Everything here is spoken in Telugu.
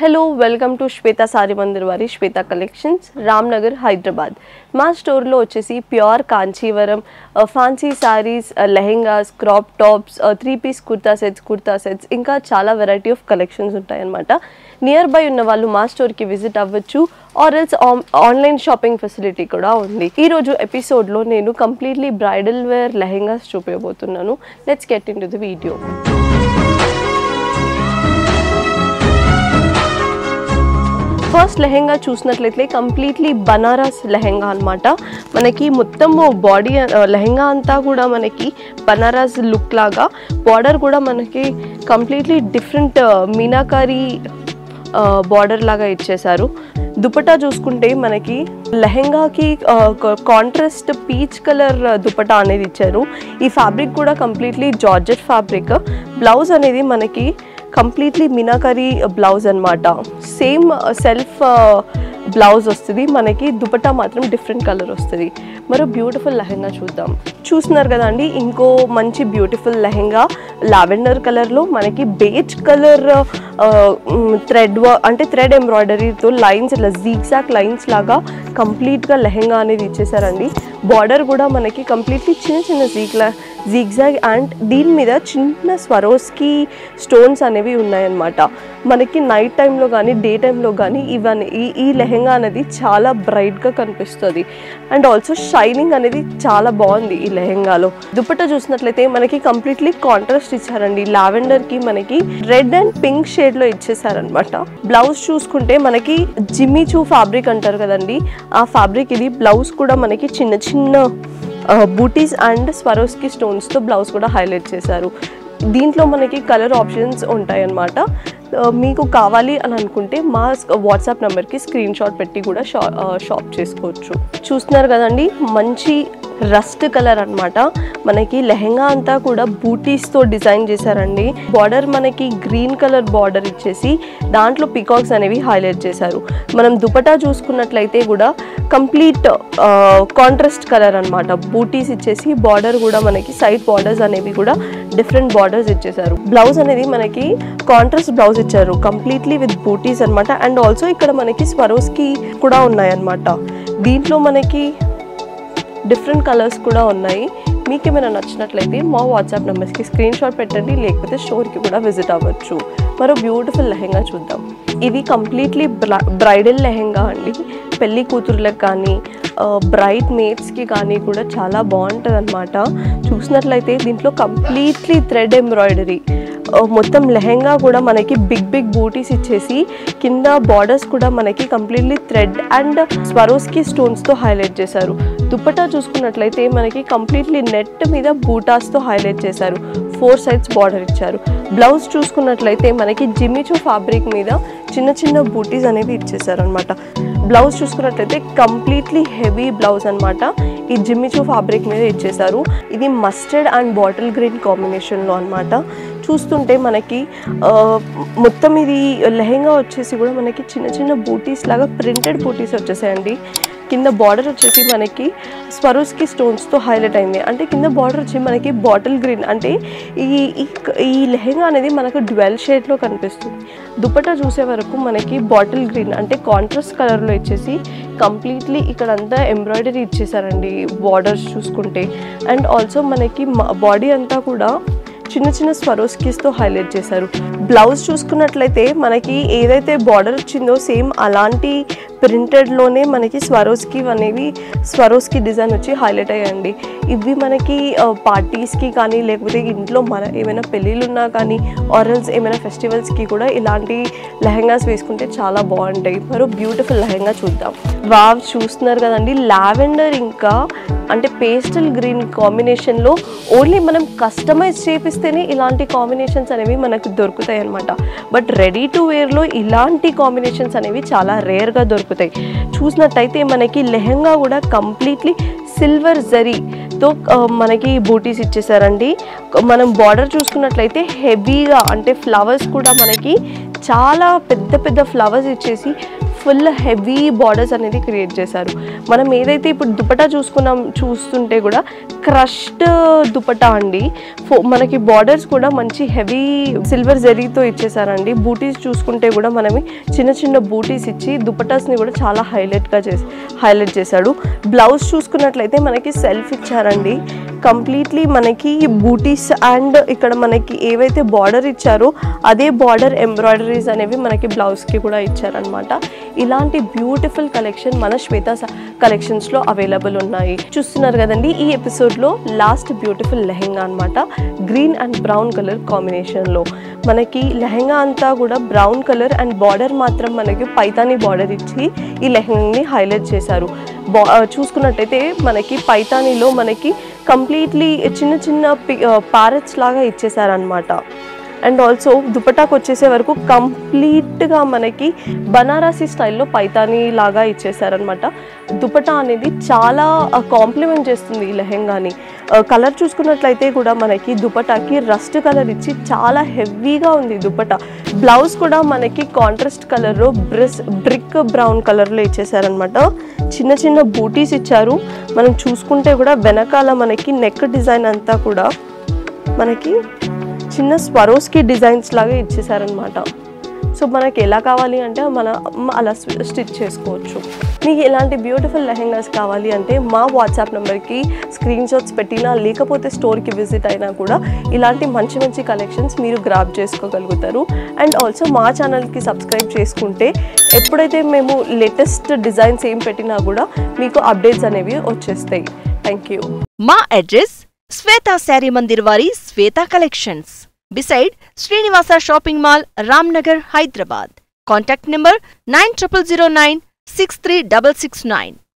हेलो वेलकम टू श्वेता सारी मंदिर वारी श्वेता कलेक्शंस रामनगर हैदराबाद మా స్టోర్లో వచ్చేసి pure Kanchivaram fancy sarees lehengas crop tops 3 piece kurta sets ఇంకా చాలా వెరైటీ ఆఫ్ కలెక్షన్స్ ఉంటాయన్నమాట. నియర్ బై ఉన్న వాళ్ళు మా స్టోర్కి విజిట్ అవ్వచ్చు or else online shopping facility కూడా ఉంది. ఈరోజు ఎపిసోడ్లో నేను కంప్లీట్లీ బ్రైడల్ వేర్ లెహెంగాస్ చూపించబోతున్నాను. Let's get in to the video. First lehenga చూసినట్లయితే కంప్లీట్లీ బనారస్ లెహెంగా అనమాట. మనకి మొత్తం బాడీ లెహెంగా అంతా కూడా మనకి బనారస్ లుక్ లాగా, బార్డర్ కూడా మనకి కంప్లీట్లీ డిఫరెంట్ మీనాకారీ బార్డర్ లాగా ఇచ్చేసారు. దుపట్టా చూసుకుంటే మనకి లెహెంగాకి కాంట్రాస్ట్ పీచ్ కలర్ దుపట్టా అనేది ఇచ్చారు. ఈ ఫ్యాబ్రిక్ కూడా కంప్లీట్లీ జార్జెట్ ఫ్యాబ్రిక్. బ్లౌజ్ అనేది మనకి కంప్లీట్లీ మీనాకారీ బ్లౌజ్ అనమాట. సేమ్ సెల్ఫ్ బ్లౌజ్ వస్తుంది, మనకి దుపట్టా మాత్రం డిఫరెంట్ కలర్ వస్తుంది. మరో బ్యూటిఫుల్ లెహెంగా చూద్దాం. చూస్తున్నారు కదండి, ఇంకో మంచి బ్యూటిఫుల్ లెహెంగా లావెండర్ కలర్లో మనకి బేజ్ కలర్ థ్రెడ్ ఎంబ్రాయిడరీతో లైన్స్ ఇలా జీగ్జాగ్ లైన్స్ లాగా కంప్లీట్గా లెహెంగా అనేది ఇచ్చేసారండి. బార్డర్ కూడా మనకి కంప్లీట్లీ చిన్న జీగ్జాగ్ అండ్ దీని మీద చిన్న స్వరోస్కి స్టోన్స్ అనేవి ఉన్నాయన్నమాట. మనకి నైట్ టైంలో కానీ డే టైంలో కానీ ఈ లెహెంగా అనేది చాలా బ్రైట్గా కనిపిస్తుంది అండ్ ఆల్సో షైనింగ్ అనేది చాలా బాగుంది ఈ లెహెంగాలో. దుపట్టా చూసినట్లయితే మనకి కంప్లీట్లీ కాంట్రాస్ట్ ఇచ్చారండి. లావెండర్కి మనకి రెడ్ అండ్ పింక్ షేడ్లో ఇచ్చేసారనమాట. బ్లౌజ్ చూసుకుంటే మనకి జిమ్మిచూ ఫ్యాబ్రిక్ అంటారు కదండి, ఆ ఫ్యాబ్రిక్ ఇది. బ్లౌజ్ కూడా మనకి చిన్న బూటీస్ అండ్ స్వరోస్కి స్టోన్స్తో బ్లౌజ్ కూడా హైలైట్ చేశారు. దీంట్లో మనకి కలర్ ఆప్షన్స్ ఉంటాయన్నమాట. మీకు కావాలి అని అనుకుంటే మా వాట్సాప్ నెంబర్కి స్క్రీన్ షాట్ పెట్టి కూడా షాప్ చేసుకోవచ్చు. చూస్తున్నారు కదండి, మంచి రస్ట్ కలర్ అనమాట. మనకి లెహెంగా అంతా కూడా బూటీస్తో డిజైన్ చేశారండి. బార్డర్ మనకి గ్రీన్ కలర్ బార్డర్ ఇచ్చేసి దాంట్లో పికాక్స్ అనేవి హైలైట్ చేశారు. మనం దుపట్టా చూసుకున్నట్లయితే కూడా కంప్లీట్ కాంట్రాస్ట్ కలర్ అనమాట. బూటీస్ ఇచ్చేసి బార్డర్ కూడా మనకి సైడ్ బార్డర్స్ అనేవి కూడా డిఫరెంట్ బార్డర్స్ ఇచ్చేసారు. బ్లౌజ్ అనేది మనకి కాంట్రాస్ట్ బ్లౌజ్ ఇచ్చారు కంప్లీట్లీ విత్ బూటీస్ అనమాట. అండ్ ఆల్సో ఇక్కడ మనకి స్వరోస్కి కూడా ఉన్నాయన్నమాట. దీంట్లో మనకి డిఫరెంట్ కలర్స్ కూడా ఉన్నాయి. మీకు ఏమైనా నచ్చినట్లయితే మా వాట్సాప్ నెంబర్స్కి స్క్రీన్ షాట్ పెట్టండి, లేకపోతే స్టోర్కి కూడా విజిట్ అవ్వచ్చు. మరో బ్యూటిఫుల్ లెహెంగా చూద్దాం. ఇది కంప్లీట్లీ బ్రైడల్ లెహెంగా అండి. పెళ్ళి కూతుర్లకు కానీ బ్రైడ్ మేడ్స్కి కానీ కూడా చాలా బాగుంటుంది అనమాట. చూసినట్లయితే దీంట్లో కంప్లీట్లీ థ్రెడ్ ఎంబ్రాయిడరీ మొత్తం లెహెంగా కూడా మనకి బిగ్ బూటీస్ ఇచ్చేసి కింద బార్డర్స్ కూడా మనకి కంప్లీట్లీ థ్రెడ్ అండ్ స్వరోస్కి స్టోన్స్తో హైలైట్ చేశారు. దుపట్టా చూసుకున్నట్లయితే మనకి కంప్లీట్లీ నెట్ మీద బూటాస్తో హైలైట్ చేశారు. 4 సైడ్స్ బార్డర్ ఇచ్చారు. బ్లౌజ్ చూసుకున్నట్లయితే మనకి జిమ్మిచూ ఫ్యాబ్రిక్ మీద చిన్న బూటీస్ అనేవి ఇచ్చేసారు అనమాట. బ్లౌజ్ చూసుకున్నట్లయితే కంప్లీట్లీ హెవీ బ్లౌజ్ అనమాట. ఈ జిమ్మిచూ ఫ్యాబ్రిక్ మీద ఇచ్చేసారు. ఇది మస్టర్డ్ అండ్ బాటిల్ గ్రీన్ కాంబినేషన్లో అనమాట. చూస్తుంటే మనకి మొత్తం ఇది లెహెంగా వచ్చేసి కూడా మనకి చిన్న బూటీస్ లాగా ప్రింటెడ్ బూటీస్ వచ్చేసాయండి. కింద బార్డర్ వచ్చేసి మనకి స్వరోస్కి స్టోన్స్తో హైలైట్ అయింది. అంటే కింద బార్డర్ వచ్చి మనకి బాటిల్ గ్రీన్, అంటే ఈ లెహెంగా అనేది మనకు డ్వెల్ షేడ్లో కనిపిస్తుంది. దుపట్టా చూసే వరకు మనకి బాటిల్ గ్రీన్ అంటే కాంట్రాస్ట్ కలర్లో ఇచ్చేసి కంప్లీట్లీ ఇక్కడంతా ఎంబ్రాయిడరీ ఇచ్చేసారండి బార్డర్స్ చూసుకుంటే. అండ్ ఆల్సో మనకి బాడీ అంతా కూడా చిన్న స్వరోస్కిస్తో హైలైట్ చేశారు. బ్లౌజ్ చూసుకున్నట్లయితే మనకి ఏదైతే బార్డర్ వచ్చిందో సేమ్ అలాంటి ప్రింటెడ్లోనే మనకి స్వరోస్కి డిజైన్ వచ్చి హైలైట్ అయ్యండి. ఇవి మనకి పార్టీస్కి కానీ లేకపోతే ఇంట్లో ఏమైనా పెళ్ళిళ్ళు ఉన్నా కానీ ఆర్ఎల్స్ ఏమైనా ఫెస్టివల్స్కి కూడా ఇలాంటి లెహెంగాస్ వేసుకుంటే చాలా బాగుంటాయి. మరో బ్యూటిఫుల్ లెహెంగా చూద్దాం. వావ్, చూస్తున్నారు కదండి, లావెండర్ ఇంకా అంటే పేస్టల్ గ్రీన్ కాంబినేషన్లో ఓన్లీ మనం కస్టమైజ్ చేపిస్తేనే ఇలాంటి కాంబినేషన్స్ అనేవి మనకు దొరుకుతాయి అనమాట. బట్ రెడీ టు వేర్లో ఇలాంటి కాంబినేషన్స్ అనేవి చాలా రేర్గా దొరుకుతాయి. చూసినట్టయితే మనకి లెహెంగా కూడా కంప్లీట్లీ సిల్వర్ జరీతో మనకి బూటీస్ ఇచ్చేసారండి. మనం బార్డర్ చూసుకున్నట్లయితే హెవీగా అంటే ఫ్లవర్స్ కూడా మనకి చాలా పెద్ద ఫ్లవర్స్ ఇచ్చేసి ఫుల్ హెవీ బార్డర్స్ అనేది క్రియేట్ చేశారు. మనం ఏదైతే ఇప్పుడు దుపట్టా చూస్తుంటే కూడా క్రష్డ్ దుపట్టా అండి. మనకి బార్డర్స్ కూడా మంచి హెవీ సిల్వర్ జరీతో ఇచ్చేసారండి. బూటీస్ చూసుకుంటే కూడా మనమి చిన్న చిన్న బూటీస్ ఇచ్చి దుపట్టాస్ని కూడా చాలా హైలైట్ చేశాడు. బ్లౌజ్ చూసుకున్నట్లయితే మనకి సెల్ఫ్ ఇచ్చారండి. కంప్లీట్లీ మనకి బూటీస్ అండ్ ఇక్కడ మనకి ఏవైతే బార్డర్ ఇచ్చారో అదే బార్డర్ ఎంబ్రాయిడరీస్ అనేవి మనకి బ్లౌజ్కి కూడా ఇచ్చారనమాట. ఇలాంటి బ్యూటిఫుల్ కలెక్షన్ మన శ్వేత కలెక్షన్స్లో అవైలబుల్ ఉన్నాయి. చూస్తున్నారు కదండి, ఈ ఎపిసోడ్లో లాస్ట్ బ్యూటిఫుల్ లెహెంగా అనమాట. గ్రీన్ అండ్ బ్రౌన్ కలర్ కాంబినేషన్లో మనకి లెహెంగా అంతా కూడా బ్రౌన్ కలర్ అండ్ బార్డర్ మాత్రం మనకి పైతానీ బార్డర్ ఇచ్చి ఈ లెహెంగాని హైలైట్ చేశారు. చూసుకున్నట్టయితే మనకి పైతానీలో మనకి కంప్లీట్లీ చిన్న చిన్న ప్యారెట్స్ లాగా ఇచ్చేసారనమాట. అండ్ ఆల్సో దుపట్టాకు వచ్చేసే వరకు కంప్లీట్గా మనకి బనారసీ స్టైల్లో పైతానీ లాగా ఇచ్చేసారనమాట. దుపట్టా అనేది చాలా కాంప్లిమెంట్ చేస్తుంది ఈ లెహెంగాని. కలర్ చూసుకున్నట్లయితే కూడా మనకి దుపట్టాకి రస్ట్ కలర్ ఇచ్చి చాలా హెవీగా ఉంది దుపట్టా. బ్లౌజ్ కూడా మనకి కాంట్రాస్ట్ కలర్లో బ్రిక్ బ్రౌన్ కలర్లో ఇచ్చేసారనమాట. చిన్న చిన్న బూటీస్ ఇచ్చారు. మనం చూసుకుంటే కూడా వెనకాల మనకి నెక్ డిజైన్ అంతా కూడా మనకి చిన్న స్వరోస్కి డిజైన్స్ లాగా ఇచ్చేసారనమాట. సో మనకి ఎలా కావాలి అంటే అలా స్టిచ్ చేసుకోవచ్చు. మీకు ఎలాంటి బ్యూటిఫుల్ లెహెంగాస్ కావాలి అంటే మా వాట్సాప్ నెంబర్కి స్క్రీన్ షాట్స్ పెట్టినా లేకపోతే స్టోర్కి విజిట్ అయినా కూడా ఇలాంటి మంచి మంచి కలెక్షన్స్ మీరు గ్రాబ్ చేసుకోగలుగుతారు. అండ్ ఆల్సో మా ఛానల్కి సబ్స్క్రైబ్ చేసుకుంటే ఎప్పుడైతే మేము లేటెస్ట్ డిజైన్స్ ఏం పెట్టినా కూడా మీకు అప్డేట్స్ అనేవి వచ్చేస్తాయి. Thank you. మా అడ్రస్ శ్వేత శారీ మందిర్ వారి శ్వేత collections beside Srinivasa Shopping Mall, Ramnagar, Hyderabad. Contact number 9009 63669.